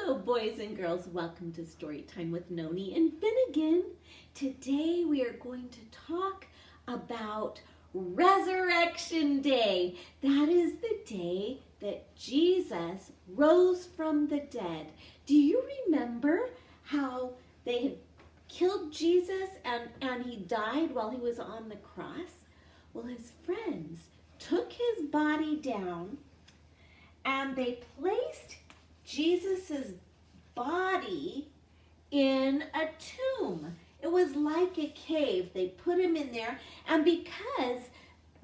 Hello, boys and girls. Welcome to Storytime with Noni and Finnegan. Today we are going to talk about Resurrection Day. That is the day that Jesus rose from the dead. Do you remember how they had killed Jesus and he died while he was on the cross? Well, his friends took his body down and they placed Jesus's body in a tomb. It was like a cave. They put him in there, and because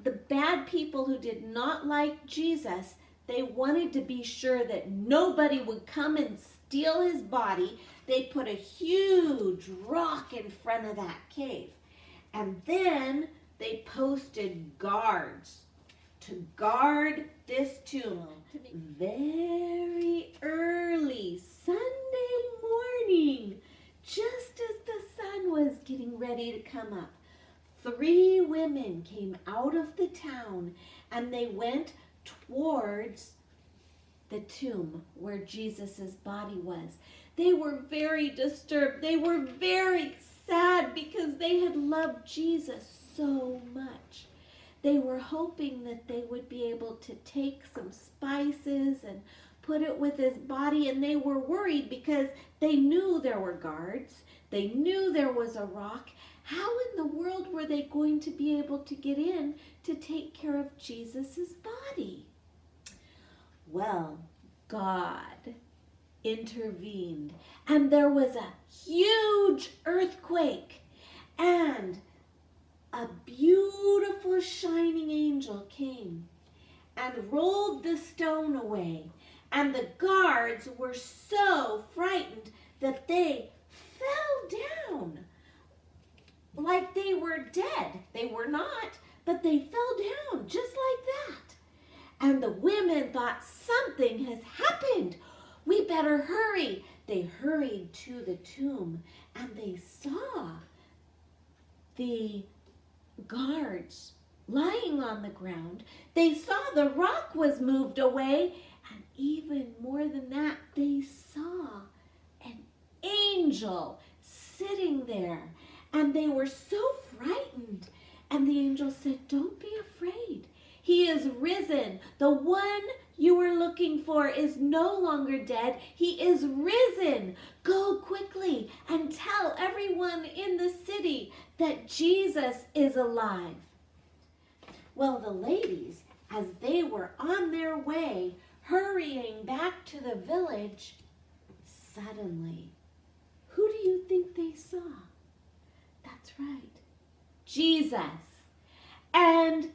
the bad people who did not like Jesus, they wanted to be sure that nobody would come and steal his body, they put a huge rock in front of that cave. And then they posted guards to guard this tomb. Very early Sunday morning, just as the sun was getting ready to come up, 3 women came out of the town and they went towards the tomb where Jesus's body was. They were very disturbed. They were very sad because they had loved Jesus so much. They were hoping that they would be able to take some spices and put it with his body, and they were worried because they knew there were guards. They knew there was a rock. How in the world were they going to be able to get in to take care of Jesus's body? Well, God intervened, and there was a huge earthquake, and a beautiful shining angel came and rolled the stone away. And the guards were so frightened that they fell down like they were dead. They were not, but they fell down just like that. And the women thought, something has happened. We better hurry. They hurried to the tomb and they saw the guards lying on the ground. They saw the rock was moved away, and even more than that, they saw an angel sitting there, and they were so frightened. And the angel said, "Don't be afraid. He is risen. The one you were looking for is no longer dead. He is risen. Go quickly and tell everyone in the city that Jesus is alive." Well, the ladies, as they were on their way, hurrying back to the village, suddenly, who do you think they saw? That's right, Jesus. And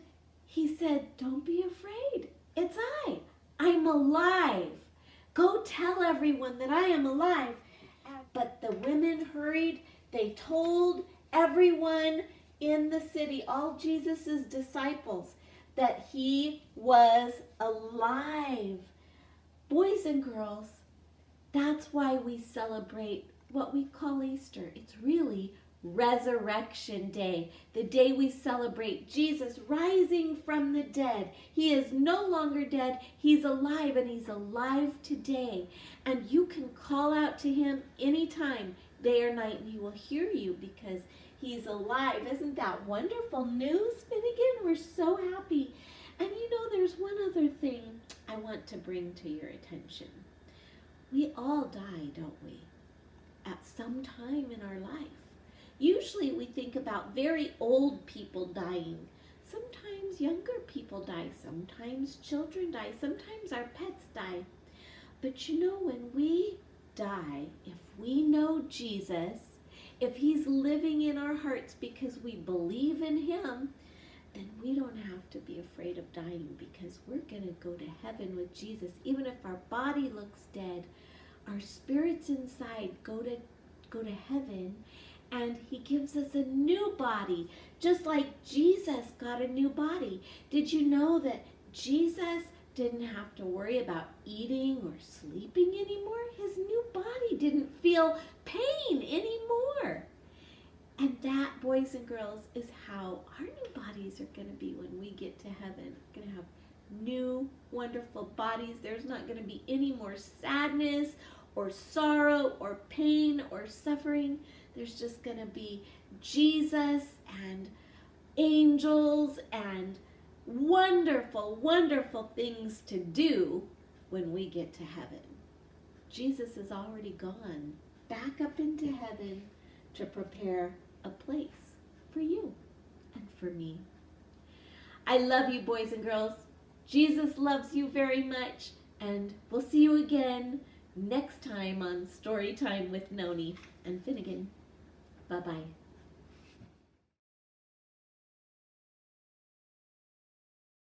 he said, "Don't be afraid. It's I. I'm alive. Go tell everyone that I am alive." But the women hurried. They told everyone in the city, all Jesus's disciples, that he was alive. Boys and girls, that's why we celebrate what we call Easter. It's really Resurrection Day, the day we celebrate Jesus rising from the dead. He is no longer dead. He's alive, and he's alive today. And you can call out to him anytime, day or night, and he will hear you because he's alive. Isn't that wonderful news, Finnegan? We're so happy. And you know, there's one other thing I want to bring to your attention. We all die, don't we? At some time in our life. Usually we think about very old people dying. Sometimes younger people die. Sometimes children die. Sometimes our pets die. But you know, when we die, if we know Jesus, if he's living in our hearts because we believe in him, then we don't have to be afraid of dying because we're going to go to heaven with Jesus. Even if our body looks dead, our spirits inside go to heaven, and he gives us a new body, just like Jesus got a new body. Did you know that Jesus didn't have to worry about eating or sleeping anymore? His new body didn't feel pain anymore. And that, boys and girls, is how our new bodies are going to be when we get to heaven. We're going to have new, wonderful bodies. There's not going to be any more sadness or sorrow or pain or suffering. There's just going to be Jesus and angels and wonderful, wonderful things to do when we get to heaven. Jesus is already gone back up into heaven to prepare a place for you and for me. I love you, boys and girls. Jesus loves you very much, and we'll see you again next time on Storytime with Nonie and Finnegan. Bye-bye.